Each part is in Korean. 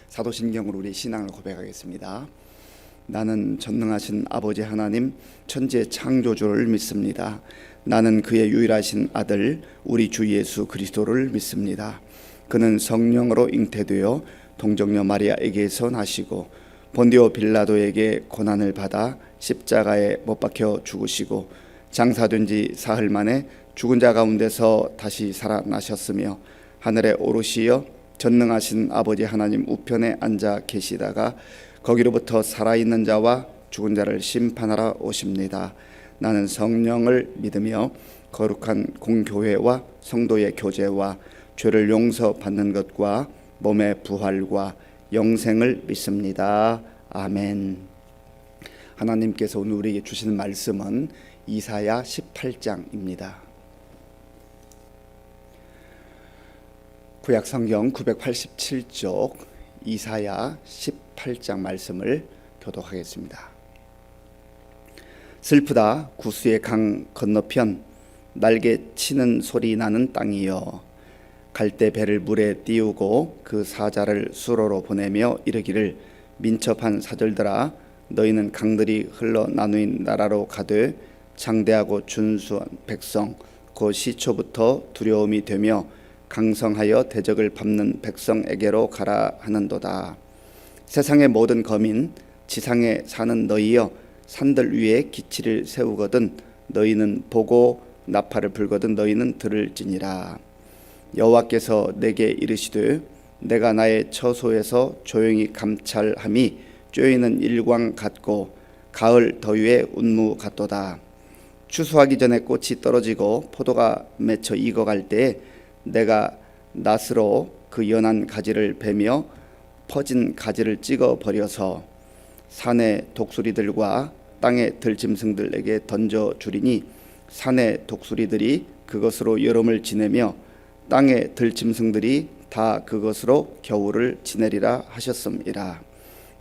사도신경으로 우리 신앙을 고백하겠습니다. 나는 전능하신 아버지 하나님 천지의 창조주를 믿습니다. 나는 그의 유일하신 아들 우리 주 예수 그리스도를 믿습니다. 그는 성령으로 잉태되어 동정녀 마리아에게서 나시고 본디오 빌라도에게 고난을 받아 십자가에 못 박혀 죽으시고 장사된 지 사흘 만에 죽은 자 가운데서 다시 살아나셨으며 하늘에 오르시어 전능하신 아버지 하나님 우편에 앉아 계시다가 거기로부터 살아있는 자와 죽은 자를 심판하러 오십니다. 나는 성령을 믿으며 거룩한 공교회와 성도의 교제와 죄를 용서받는 것과 몸의 부활과 영생을 믿습니다. 아멘. 하나님께서 오늘 우리에게 주시는 말씀은 이사야 18장입니다. 구약 성경 987쪽 이사야 18장 말씀을 교독하겠습니다. 슬프다 구수의 강 건너편 날개 치는 소리 나는 땅이여, 갈대 배를 물에 띄우고 그 사자를 수로로 보내며 이르기를 민첩한 사절들아 너희는 강들이 흘러 나누인 나라로 가되 장대하고 준수한 백성 곧 시초부터 두려움이 되며 강성하여 대적을 밟는 백성에게로 가라 하는도다. 세상의 모든 거민 지상에 사는 너희여 산들 위에 기치를 세우거든 너희는 보고 나팔을 불거든 너희는 들을지니라. 여호와께서 내게 이르시되 내가 나의 처소에서 조용히 감찰함이 쬐이는 일광 같고 가을 더위의 운무 같도다. 추수하기 전에 꽃이 떨어지고 포도가 맺혀 익어갈 때에 내가 낫으로 그 연한 가지를 베며 퍼진 가지를 찍어 버려서 산의 독수리들과 땅의 들짐승들에게 던져 주리니 산의 독수리들이 그것으로 여름을 지내며 땅의 들짐승들이 다 그것으로 겨울을 지내리라 하셨음이라.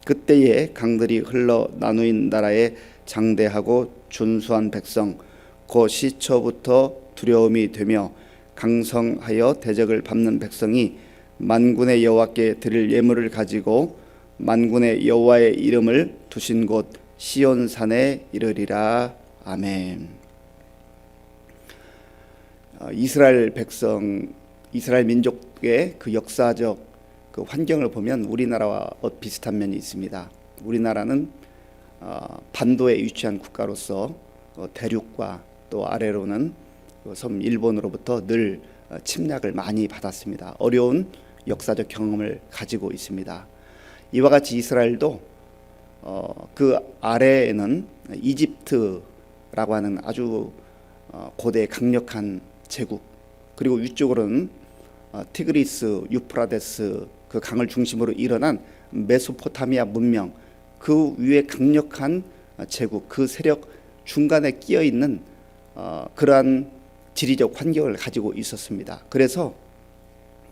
그때에 강들이 흘러 나누인 나라의 장대하고 준수한 백성 곧 시초부터 두려움이 되며 강성하여 대적을 밟는 백성이 만군의 여호와께 드릴 예물을 가지고 만군의 여호와의 이름을 두신 곳 시온산에 이르리라. 아멘. 이스라엘 백성, 이스라엘 민족의 그 역사적 그 환경을 보면 우리나라와 비슷한 면이 있습니다. 우리나라는 반도에 위치한 국가로서 대륙과 또 아래로는 섬 일본으로부터 늘 침략을 많이 받았습니다. 어려운 역사적 경험을 가지고 있습니다. 이와 같이 이스라엘도 그 아래에는 이집트라고 하는 아주 고대 강력한 제국, 그리고 위쪽으로는 티그리스, 유프라데스 그 강을 중심으로 일어난 메소포타미아 문명, 그 위에 강력한 제국, 그 세력 중간에 끼어 있는 그러한 지리적 환경을 가지고 있었습니다. 그래서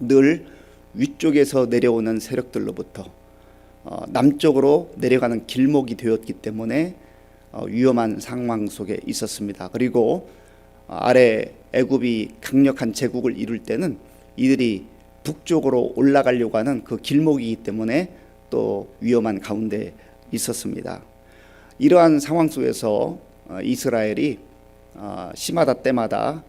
늘 위쪽에서 내려오는 세력들로부터 남쪽으로 내려가는 길목이 되었기 때문에 위험한 상황 속에 있었습니다. 그리고 아래 애굽이 강력한 제국을 이룰 때는 이들이 북쪽으로 올라가려고 하는 그 길목이기 때문에 또 위험한 가운데 있었습니다. 이러한 상황 속에서 이스라엘이 시마다 때마다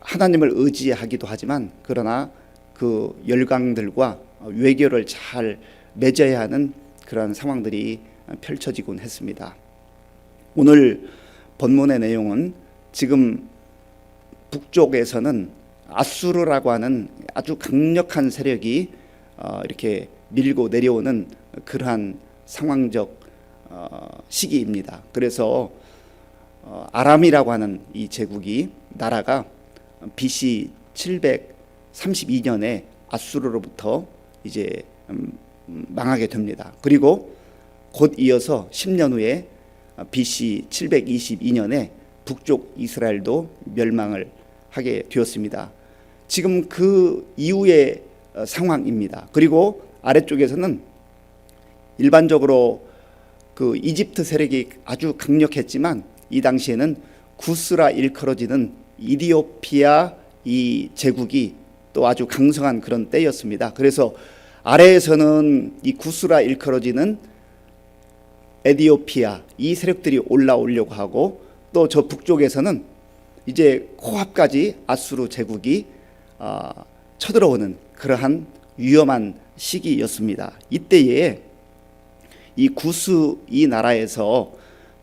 하나님을 의지하기도 하지만 그러나 그 열강들과 외교를 잘 맺어야 하는 그런 상황들이 펼쳐지곤 했습니다. 오늘 본문의 내용은 지금 북쪽에서는 아수르라고 하는 아주 강력한 세력이 이렇게 밀고 내려오는 그러한 상황적 시기입니다. 그래서 아람이라고 하는 이 제국이 나라가 BC 732년에 아수르로부터 이제 망하게 됩니다. 그리고 곧 이어서 10년 후에 BC 722년에 북쪽 이스라엘도 멸망을 하게 되었습니다. 지금 그 이후의 상황입니다. 그리고 아래쪽에서는 일반적으로 그 이집트 세력이 아주 강력했지만 이 당시에는 구스라 일컬어지는 이디오피아 이 제국이 또 아주 강성한 그런 때였습니다. 그래서 아래에서는 이 구스라 일컬어지는 에디오피아 이 세력들이 올라오려고 하고, 또 저 북쪽에서는 이제 코앞까지 아수르 제국이 쳐들어오는 그러한 위험한 시기였습니다. 이때에 이 구스 이 나라에서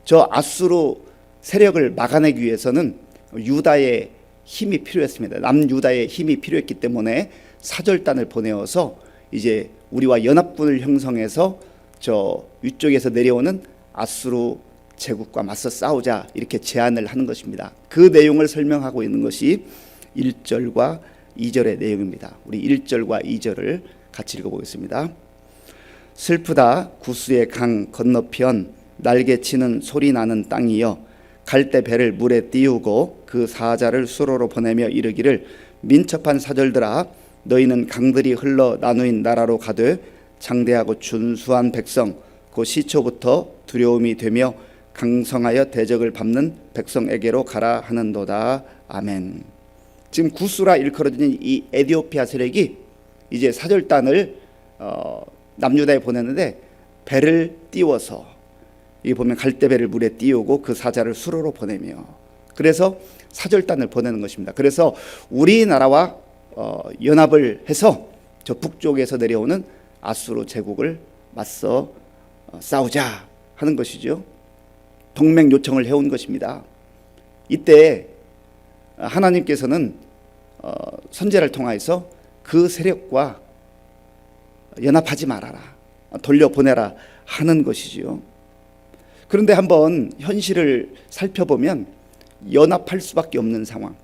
저 아수르 세력을 막아내기 위해서는 유다의 힘이 필요했습니다. 남유다의 힘이 필요했기 때문에 사절단을 보내어서 이제 우리와 연합군을 형성해서 저 위쪽에서 내려오는 아수르 제국과 맞서 싸우자, 이렇게 제안을 하는 것입니다. 그 내용을 설명하고 있는 것이 1절과 2절의 내용입니다. 우리 1절과 2절을 같이 읽어보겠습니다. 슬프다 구스의 강 건너편, 날개치는 소리 나는 땅이여, 갈대 배를 물에 띄우고 그 사자를 수로로 보내며 이르기를, 민첩한 사절들아, 너희는 강들이 흘러 나누인 나라로 가되 장대하고 준수한 백성, 그 시초부터 두려움이 되며 강성하여 대적을 밟는 백성에게로 가라 하는도다. 아멘. 지금 구스라 일컬어지는 이 에디오피아 세력이 이제 사절단을 남유다에 보내는데, 배를 띄워서, 이 보면 갈대배를 물에 띄우고 그 사자를 수로로 보내며, 그래서 사절단을 보내는 것입니다. 그래서 우리나라와 연합을 해서 저 북쪽에서 내려오는 아수르 제국을 맞서 싸우자 하는 것이죠. 동맹 요청을 해온 것입니다. 이때 하나님께서는 선지자를 통하여서 그 세력과 연합하지 말아라, 돌려보내라 하는 것이지요. 그런데 한번 현실을 살펴보면 연합할 수밖에 없는 상황.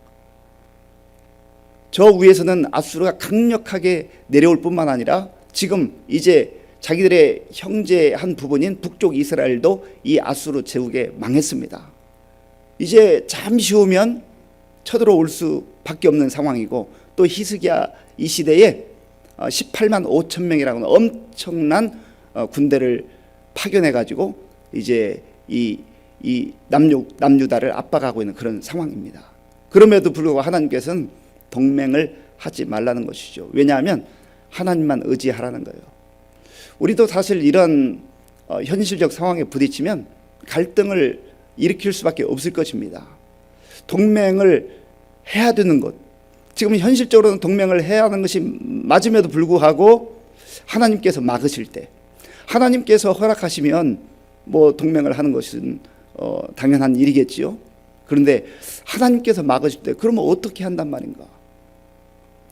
저 위에서는 아수르가 강력하게 내려올 뿐만 아니라 지금 이제 자기들의 형제 한 부분인 북쪽 이스라엘도 이 아수르 제국에 망했습니다. 이제 잠시 후면 쳐들어올 수밖에 없는 상황이고, 또 히스기야 이 시대에 18만 5천 명이라는 엄청난 군대를 파견해 가지고 이제 이 남유다를 압박하고 있는 그런 상황입니다. 그럼에도 불구하고 하나님께서는 동맹을 하지 말라는 것이죠. 왜냐하면 하나님만 의지하라는 거예요. 우리도 사실 이런 현실적 상황에 부딪히면 갈등을 일으킬 수밖에 없을 것입니다. 동맹을 해야 되는 것, 지금 현실적으로는 동맹을 해야 하는 것이 맞음에도 불구하고 하나님께서 막으실 때, 하나님께서 허락하시면 뭐 동맹을 하는 것은 당연한 일이겠지요. 그런데 하나님께서 막으실 때 그러면 어떻게 한단 말인가?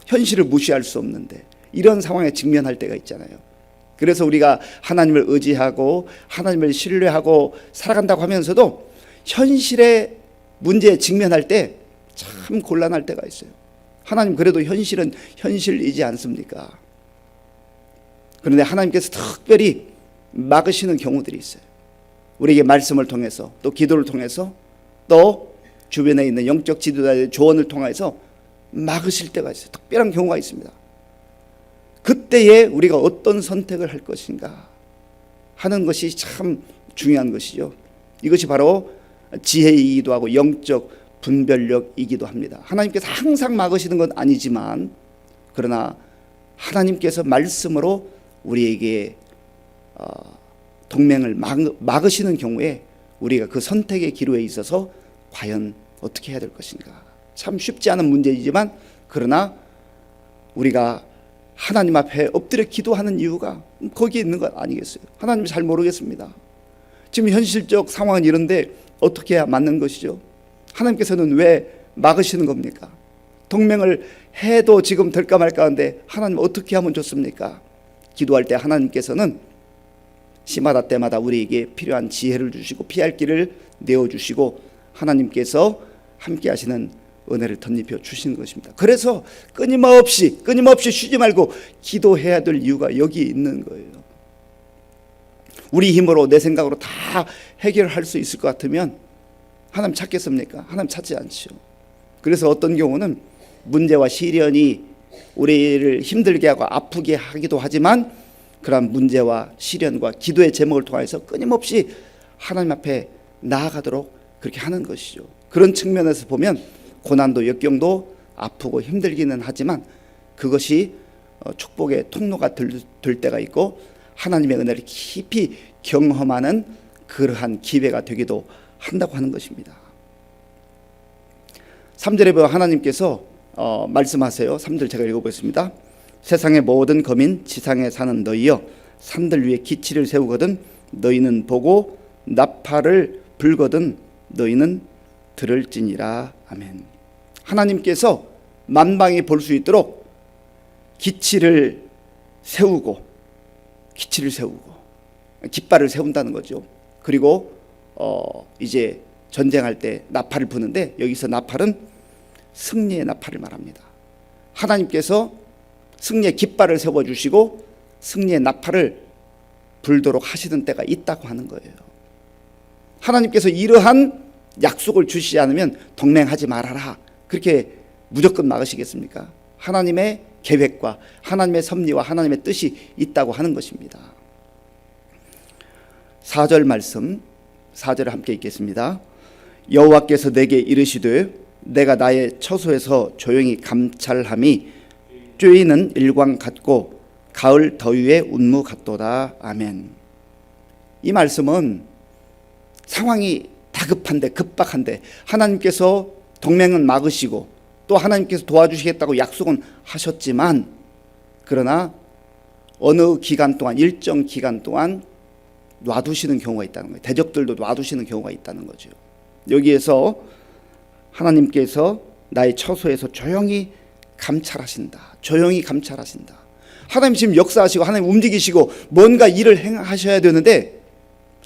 현실을 무시할 수 없는데 이런 상황에 직면할 때가 있잖아요. 그래서 우리가 하나님을 의지하고 하나님을 신뢰하고 살아간다고 하면서도 현실의 문제에 직면할 때 참 곤란할 때가 있어요. 하나님, 그래도 현실은 현실이지 않습니까? 그런데 하나님께서 특별히 막으시는 경우들이 있어요. 우리에게 말씀을 통해서, 또 기도를 통해서, 또 주변에 있는 영적 지도자의 조언을 통해서 막으실 때가 있어요. 특별한 경우가 있습니다. 그때에 우리가 어떤 선택을 할 것인가 하는 것이 참 중요한 것이죠. 이것이 바로 지혜이기도 하고 영적 분별력이기도 합니다. 하나님께서 항상 막으시는 건 아니지만, 그러나 하나님께서 말씀으로 우리에게 동맹을 막으시는 경우에 우리가 그 선택의 기로에 있어서 과연 어떻게 해야 될 것인가, 참 쉽지 않은 문제이지만, 그러나 우리가 하나님 앞에 엎드려 기도하는 이유가 거기에 있는 것 아니겠어요? 하나님 잘 모르겠습니다. 지금 현실적 상황은 이런데 어떻게 해야 맞는 것이죠? 하나님께서는 왜 막으시는 겁니까? 동맹을 해도 지금 될까 말까 하는데 하나님 어떻게 하면 좋습니까? 기도할 때 하나님께서는 시마다 때마다 우리에게 필요한 지혜를 주시고 피할 길을 내어주시고 하나님께서 함께 하시는 은혜를 덧입혀 주시는 것입니다. 그래서 끊임없이 쉬지 말고 기도해야 될 이유가 여기 있는 거예요. 우리 힘으로 내 생각으로 다 해결할 수 있을 것 같으면 하나님 찾겠습니까? 하나님 찾지 않죠. 그래서 어떤 경우는 문제와 시련이 우리를 힘들게 하고 아프게 하기도 하지만, 그러한 문제와 시련과 기도의 제목을 통해서 끊임없이 하나님 앞에 나아가도록 그렇게 하는 것이죠. 그런 측면에서 보면 고난도 역경도 아프고 힘들기는 하지만 그것이 축복의 통로가 될 때가 있고 하나님의 은혜를 깊이 경험하는 그러한 기회가 되기도 한다고 하는 것입니다. 3절에 보면 하나님께서 말씀하세요. 3절 제가 읽어보겠습니다. 세상의 모든 거민 지상에 사는 너희여 산들 위에 기치를 세우거든 너희는 보고 나팔을 불거든 너희는 들을지니라. 아멘. 하나님께서 만방이 볼 수 있도록 기치를 세우고 깃발을 세운다는 거죠. 그리고 이제 전쟁할 때 나팔을 부는데 여기서 나팔은 승리의 나팔을 말합니다. 하나님께서 승리의 깃발을 세워주시고 승리의 나팔을 불도록 하시는 때가 있다고 하는 거예요. 하나님께서 이러한 약속을 주시지 않으면 동맹하지 말아라 그렇게 무조건 막으시겠습니까? 하나님의 계획과 하나님의 섭리와 하나님의 뜻이 있다고 하는 것입니다. 4절 말씀 4절을 함께 읽겠습니다. 여호와께서 내게 이르시되 내가 나의 처소에서 조용히 감찰함이 쬐이는 일광 같고 가을 더위의 운무 같도다. 아멘. 이 말씀은 상황이 다급한데 급박한데 하나님께서 동맹은 막으시고 또 하나님께서 도와주시겠다고 약속은 하셨지만 그러나 어느 기간 동안 일정 기간 동안 놔두시는 경우가 있다는 거예요. 대적들도 놔두시는 경우가 있다는 거죠. 여기에서 하나님께서 나의 처소에서 조용히 감찰하신다. 조용히 감찰하신다. 하나님 지금 역사하시고 하나님 움직이시고 뭔가 일을 행하셔야 되는데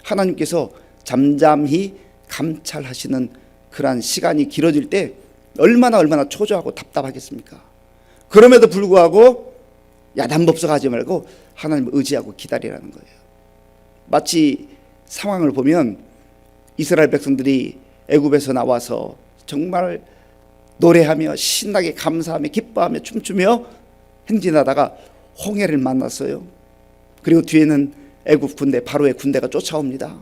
하나님께서 잠잠히 감찰하시는 그러한 시간이 길어질 때 얼마나 초조하고 답답하겠습니까? 그럼에도 불구하고 야단법석하지 말고 하나님을 의지하고 기다리라는 거예요. 마치 상황을 보면 이스라엘 백성들이 애굽에서 나와서 정말 노래하며 신나게 감사하며 기뻐하며 춤추며 행진하다가 홍해를 만났어요. 그리고 뒤에는 애굽 군대 바로의 군대가 쫓아옵니다.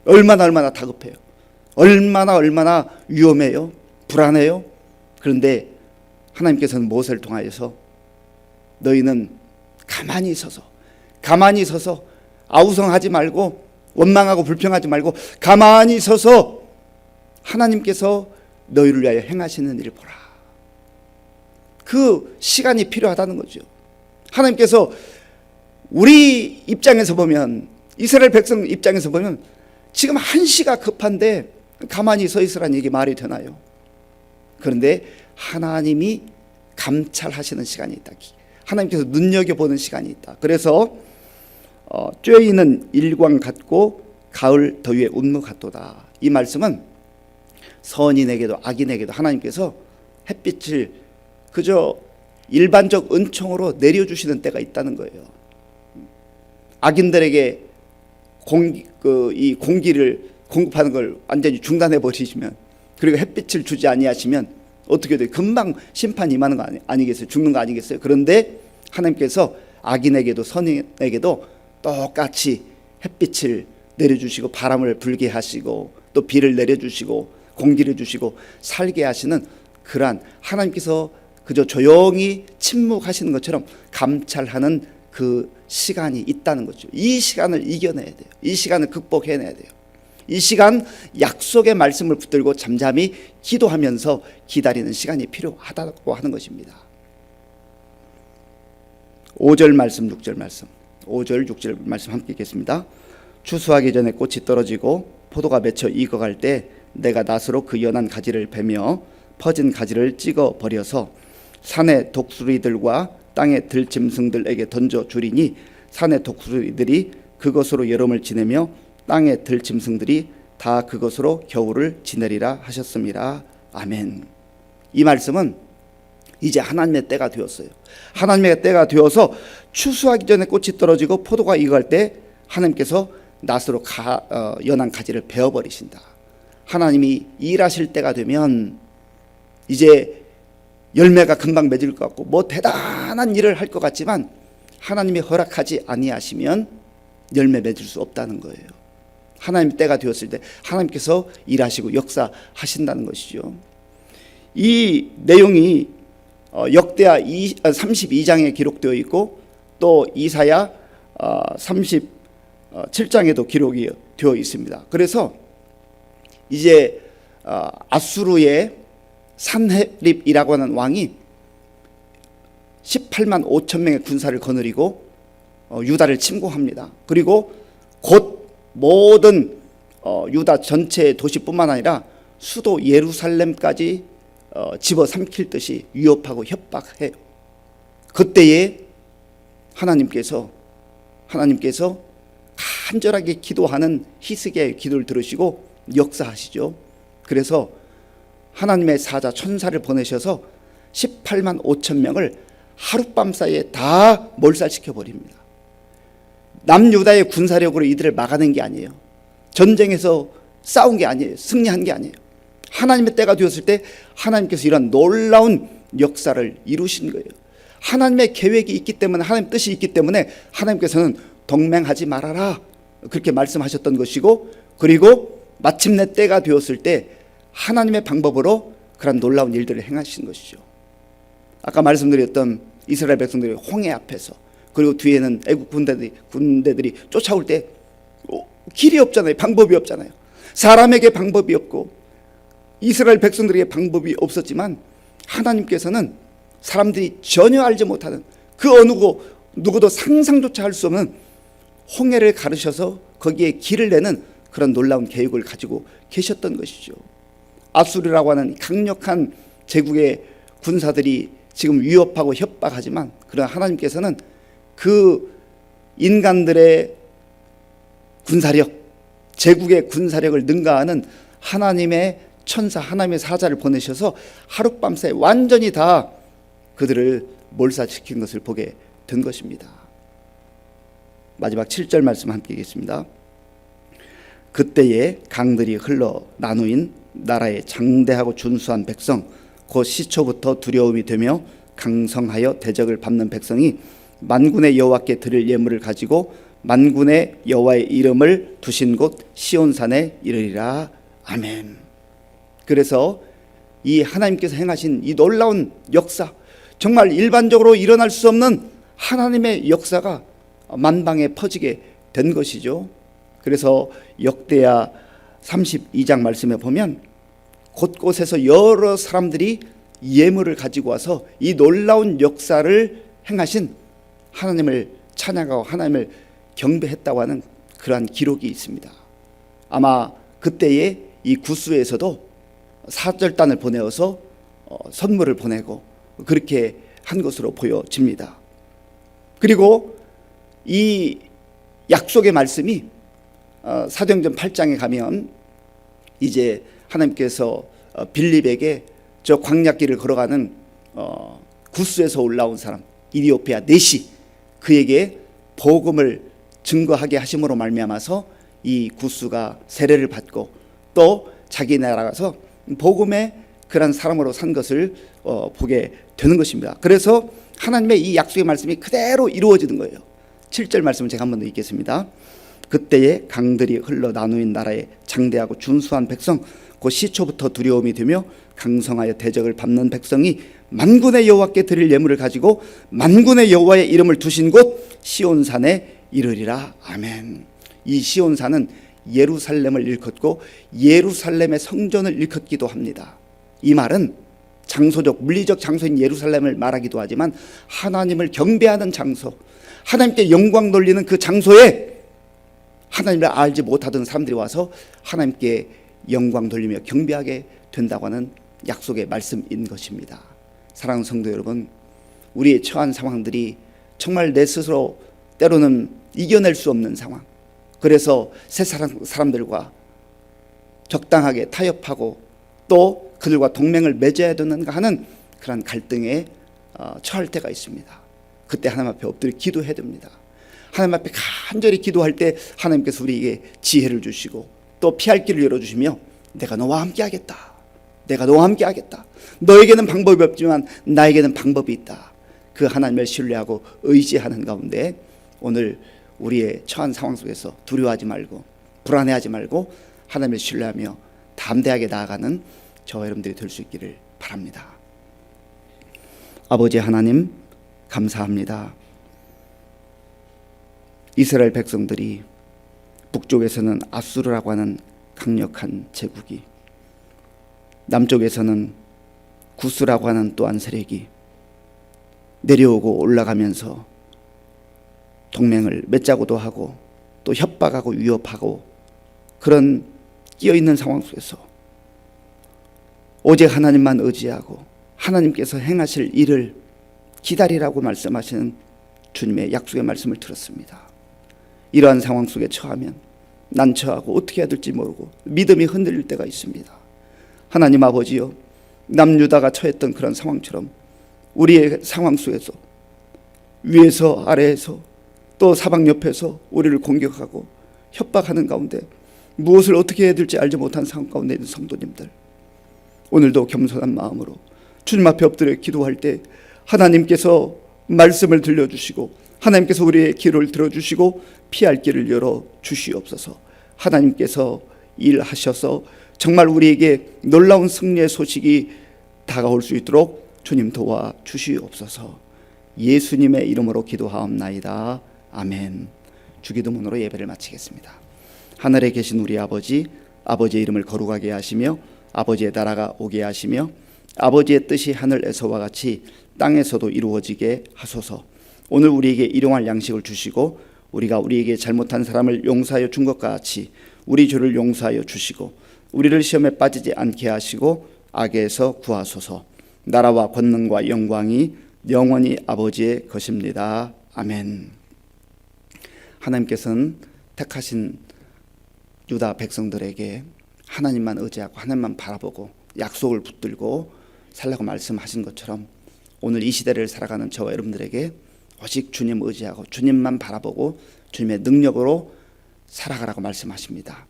얼마나 다급해요. 얼마나 위험해요. 불안해요. 그런데 하나님께서는 모세를 통하여서 너희는 가만히 서서 아우성하지 말고 원망하고 불평하지 말고 가만히 서서 하나님께서 너희를 위하여 행하시는 일을 보라. 그 시간이 필요하다는 거죠. 하나님께서 우리 입장에서 보면 이스라엘 백성 입장에서 보면 지금 한시가 급한데 가만히 서 있으라는 얘기 말이 되나요? 그런데 하나님이 감찰하시는 시간이 있다. 하나님께서 눈여겨보는 시간이 있다. 그래서 쬐이는 일광 같고 가을 더위의 운무 같도다. 이 말씀은 선인에게도 악인에게도 하나님께서 햇빛을 그저 일반적 은총으로 내려주시는 때가 있다는 거예요. 악인들에게 이 공기를 공급하는 걸 완전히 중단해 버리시면 그리고 햇빛을 주지 아니하시면 어떻게 돼요? 금방 심판 임하는 거 아니겠어요? 죽는 거 아니겠어요? 그런데 하나님께서 악인에게도 선인에게도 똑같이 햇빛을 내려주시고 바람을 불게 하시고 또 비를 내려주시고 공기를 주시고 살게 하시는 그러한 하나님께서 그저 조용히 침묵하시는 것처럼 감찰하는 그 시간이 있다는 거죠. 이 시간을 이겨내야 돼요. 이 시간을 극복해내야 돼요. 이 시간 약속의 말씀을 붙들고 잠잠히 기도하면서 기다리는 시간이 필요하다고 하는 것입니다. 5절 말씀 6절 말씀 5절 6절 말씀 함께 읽겠습니다. 추수하기 전에 꽃이 떨어지고 포도가 맺혀 익어갈 때 내가 낫으로 그 연한 가지를 베며 퍼진 가지를 찍어 버려서 산의 독수리들과 땅의 들짐승들에게 던져 주리니 산의 독수리들이 그것으로 여름을 지내며 땅의 들짐승들이 다 그것으로 겨울을 지내리라 하셨습니다. 아멘. 이 말씀은 이제 하나님의 때가 되었어요. 하나님의 때가 되어서 추수하기 전에 꽃이 떨어지고 포도가 익을 때 하나님께서 낫으로 연한 가지를 베어버리신다. 하나님이 일하실 때가 되면 이제 열매가 금방 맺을 것 같고 뭐 대단한 일을 할 것 같지만 하나님이 허락하지 아니하시면 열매 맺을 수 없다는 거예요. 하나님의 때가 되었을 때 하나님께서 일하시고 역사하신다는 것이죠. 이 내용이 역대하 32장에 기록되어 있고 또 이사야 37장에도 기록이 되어 있습니다. 그래서 이제 아수르의 산헤립이라고 하는 왕이 18만 5천 명의 군사를 거느리고 유다를 침공합니다. 그리고 곧 모든 유다 전체 도시뿐만 아니라 수도 예루살렘까지 집어삼킬 듯이 위협하고 협박해요. 그때에 하나님께서 간절하게 기도하는 히스기야의 기도를 들으시고 역사하시죠. 그래서 하나님의 사자 천사를 보내셔서 18만 5천 명을 하룻밤 사이에 다 몰살시켜 버립니다. 남유다의 군사력으로 이들을 막아낸 게 아니에요. 전쟁에서 싸운 게 아니에요. 승리한 게 아니에요. 하나님의 때가 되었을 때 하나님께서 이런 놀라운 역사를 이루신 거예요. 하나님의 계획이 있기 때문에, 하나님 뜻이 있기 때문에 하나님께서는 동맹하지 말아라 그렇게 말씀하셨던 것이고, 그리고 마침내 때가 되었을 때 하나님의 방법으로 그런 놀라운 일들을 행하신 것이죠. 아까 말씀드렸던 이스라엘 백성들이 홍해 앞에서, 그리고 뒤에는 애국 군대들이 쫓아올 때 길이 없잖아요. 방법이 없잖아요. 사람에게 방법이 없고 이스라엘 백성들에게 방법이 없었지만 하나님께서는 사람들이 전혀 알지 못하는 그 어느 누구도 상상조차 할 수 없는 홍해를 가르셔서 거기에 길을 내는 그런 놀라운 계획을 가지고 계셨던 것이죠. 아수르라고 하는 강력한 제국의 군사들이 지금 위협하고 협박하지만, 그러나 하나님께서는 그 인간들의 군사력, 제국의 군사력을 능가하는 하나님의 천사, 하나님의 사자를 보내셔서 하룻밤 사이에 완전히 다 그들을 몰살시킨 것을 보게 된 것입니다. 마지막 7절 말씀 함께 읽겠습니다. 그때에 강들이 흘러 나누인 나라의 장대하고 준수한 백성, 곧 시초부터 두려움이 되며 강성하여 대적을 밟는 백성이 만군의 여호와께 드릴 예물을 가지고 만군의 여호와의 이름을 두신 곳 시온산에 이르리라. 아멘. 그래서 이 하나님께서 행하신 이 놀라운 역사, 정말 일반적으로 일어날 수 없는 하나님의 역사가 만방에 퍼지게 된 것이죠. 그래서 역대하 32장 말씀에 보면 곳곳에서 여러 사람들이 예물을 가지고 와서 이 놀라운 역사를 행하신 하나님을 찬양하고 하나님을 경배했다고 하는 그러한 기록이 있습니다. 아마 그때에 이 구스에서도 사절단을 보내어서 선물을 보내고 그렇게 한 것으로 보여집니다. 그리고 이 약속의 말씀이 사도행전 8장에 가면 이제 하나님께서 빌립에게 저 광야길을 걸어가는 구스에서 올라온 사람 이디오피아 네시, 그에게 복음을 증거하게 하심으로 말미암아서 이 구스가 세례를 받고 또 자기 나라가서 복음의 그런 사람으로 산 것을 보게 되는 것입니다. 그래서 하나님의 이 약속의 말씀이 그대로 이루어지는 거예요. 7절 말씀을 제가 한 번 더 읽겠습니다. 그때에 강들이 흘러 나누인 나라의 장대하고 준수한 백성, 곧 시초부터 두려움이 되며 강성하여 대적을 밟는 백성이 만군의 여호와께 드릴 예물을 가지고 만군의 여호와의 이름을 두신 곳 시온산에 이르리라. 아멘. 이 시온산은 예루살렘을 일컫고 예루살렘의 성전을 일컫기도 합니다. 이 말은 장소적, 물리적 장소인 예루살렘을 말하기도 하지만 하나님을 경배하는 장소, 하나님께 영광 돌리는 그 장소에 하나님을 알지 못하던 사람들이 와서 하나님께 영광 돌리며 경배하게 된다고 하는 약속의 말씀인 것입니다. 사랑하는 성도 여러분, 우리의 처한 상황들이 정말 내 스스로 때로는 이겨낼 수 없는 상황, 그래서 새 사람들과 적당하게 타협하고 또 그들과 동맹을 맺어야 되는가 하는 그런 갈등에 처할 때가 있습니다. 그때 하나님 앞에 엎드려 기도해야 됩니다. 하나님 앞에 간절히 기도할 때 하나님께서 우리에게 지혜를 주시고 또 피할 길을 열어주시며 내가 너와 함께 하겠다, 내가 너와 함께 하겠다, 너에게는 방법이 없지만 나에게는 방법이 있다, 그 하나님을 신뢰하고 의지하는 가운데 오늘 우리의 처한 상황 속에서 두려워하지 말고 불안해하지 말고 하나님을 신뢰하며 담대하게 나아가는 저와 여러분들이 될 수 있기를 바랍니다. 아버지 하나님 감사합니다. 이스라엘 백성들이 북쪽에서는 아수르라고 하는 강력한 제국이, 남쪽에서는 구스라고 하는 또한 세력이 내려오고 올라가면서 동맹을 맺자고도 하고 또 협박하고 위협하고 그런 끼어있는 상황 속에서 오직 하나님만 의지하고 하나님께서 행하실 일을 기다리라고 말씀하시는 주님의 약속의 말씀을 들었습니다. 이러한 상황 속에 처하면 난처하고 어떻게 해야 될지 모르고 믿음이 흔들릴 때가 있습니다. 하나님 아버지요, 남유다가 처했던 그런 상황처럼 우리의 상황 속에서 위에서 아래에서 또 사방 옆에서 우리를 공격하고 협박하는 가운데 무엇을 어떻게 해야 될지 알지 못한 상황 가운데 있는 성도님들, 오늘도 겸손한 마음으로 주님 앞에 엎드려 기도할 때 하나님께서 말씀을 들려주시고 하나님께서 우리의 기도를 들어주시고 피할 길을 열어주시옵소서. 하나님께서 일하셔서 정말 우리에게 놀라운 승리의 소식이 다가올 수 있도록 주님 도와주시옵소서. 예수님의 이름으로 기도하옵나이다. 아멘. 주기도문으로 예배를 마치겠습니다. 하늘에 계신 우리 아버지, 아버지의 이름을 거룩하게 하시며 아버지의 나라가 오게 하시며 아버지의 뜻이 하늘에서와 같이 땅에서도 이루어지게 하소서. 오늘 우리에게 일용할 양식을 주시고 우리가 우리에게 잘못한 사람을 용서하여 준 것과 같이 우리 죄를 용서하여 주시고 우리를 시험에 빠지지 않게 하시고 악에서 구하소서. 나라와 권능과 영광이 영원히 아버지의 것입니다. 아멘. 하나님께서는 택하신 유다 백성들에게 하나님만 의지하고 하나님만 바라보고 약속을 붙들고 살라고 말씀하신 것처럼 오늘 이 시대를 살아가는 저와 여러분들에게 오직 주님 의지하고 주님만 바라보고 주님의 능력으로 살아가라고 말씀하십니다.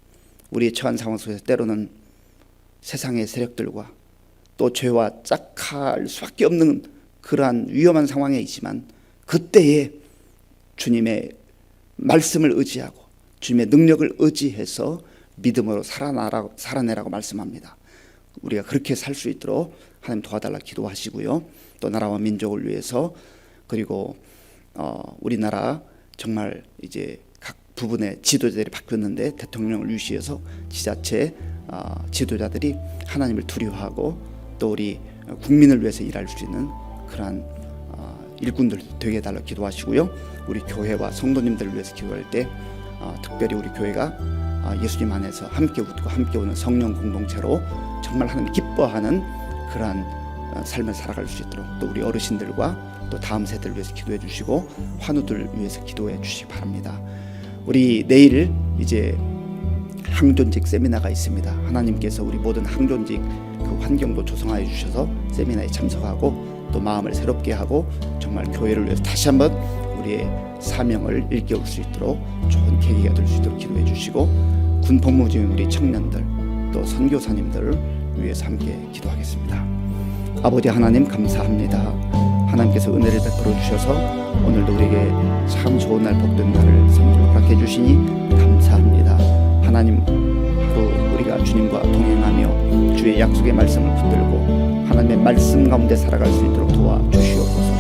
우리의 처한 상황 속에서 때로는 세상의 세력들과 또 죄와 짝할 수밖에 없는 그러한 위험한 상황에 있지만 그때에 주님의 말씀을 의지하고 주님의 능력을 의지해서 믿음으로 살아내라고 말씀합니다. 우리가 그렇게 살 수 있도록 하나님 도와달라 기도하시고요. 또 나라와 민족을 위해서 그리고 우리나라 정말 이제 각 부분의 지도자들이 바뀌었는데 대통령을 유시해서 지자체 지도자들이 하나님을 두려워하고 또 우리 국민을 위해서 일할 수 있는 그러한 일꾼들 되게 해달라 기도하시고요. 우리 교회와 성도님들을 위해서 기도할 때 특별히 우리 교회가 예수님 안에서 함께 웃고 함께 오는 성령 공동체로 정말 하나님 기뻐하는 그러한 삶을 살아갈 수 있도록 또 우리 어르신들과 또 다음 세대를 위해서 기도해 주시고 환우들 위해서 기도해 주시기 바랍니다. 우리 내일 이제 항존직 세미나가 있습니다. 하나님께서 우리 모든 항존직 그 환경도 조성하여 주셔서 세미나에 참석하고 또 마음을 새롭게 하고 정말 교회를 위해서 다시 한번 우리의 사명을 일깨울 수 있도록 좋은 계기가 될 수 있도록 기도해 주시고 군복무 중인 우리 청년들 또 선교사님들을 위해서 함께 기도하겠습니다. 아버지 하나님 감사합니다. 하나님께서 은혜를 베풀어 주셔서 오늘도 우리에게 참 좋은 날 복된 날을 선물로 허락해 주시니 감사합니다. 하나님 하루 우리가 주님과 동행하며 주의 약속의 말씀을 붙들고 하나님의 말씀 가운데 살아갈 수 있도록 도와주시옵소서.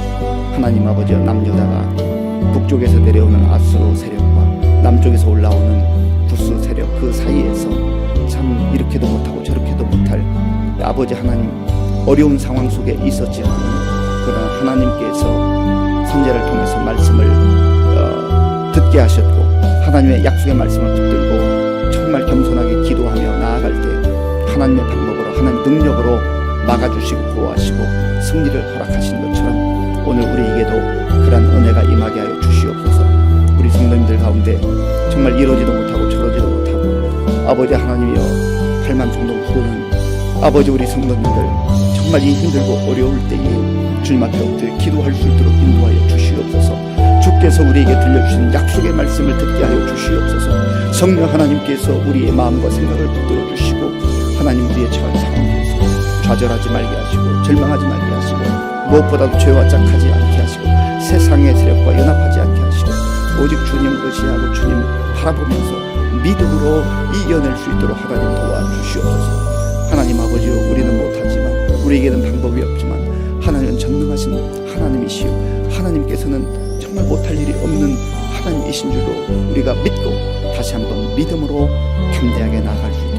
하나님 아버지여, 남유다가 북쪽에서 내려오는 아수르 세력과 남쪽에서 올라오는 구스 세력 그 사이에서 참 이렇게도 못하고 저렇게도 못할 아버지 하나님 어려운 상황 속에 있었지만 그러나 하나님께서 선지자를 통해서 말씀을 듣게 하셨고 하나님의 약속의 말씀을 붙들고 정말 겸손하게 기도하며 나아갈 때 하나님의 방법으로 하나님의 능력으로 막아주시고 보호하시고 승리를 허락하신 것처럼 오늘 우리에게도 그런 은혜가 임하게 하여 주시옵소서. 우리 성도님들 가운데 정말 이러지도 못하고 저러지도 못하고 아버지 하나님이여 팔만 정도 부르는 아버지 우리 성도님들 정말 이 힘들고 어려울 때에 주님 앞에 엎드려 기도할 수 있도록 인도하여 주시옵소서. 주께서 우리에게 들려주신 약속의 말씀을 듣게 하여 주시옵소서. 성령 하나님께서 우리의 마음과 생각을 붙들어 주시고 하나님 우리의 처한 상황에서 좌절하지 말게 하시고 절망하지 말게 하시고 무엇보다도 죄와 짝하지 않게 하시고 세상의 세력과 연합하지 않게 하시고 오직 주님 의지하고 주님 바라보면서 믿음으로 이겨낼 수 있도록 하나님 도와주시옵소서. 하나님 아버지요, 우리는 못하지만 우리에게는 방법이 없지만 하나님은 전능하신 하나님이시요 하나님께서는 정말 못할 일이 없는 하나님이신 줄로 우리가 믿고 다시 한번 믿음으로 담대하게 나아갈 수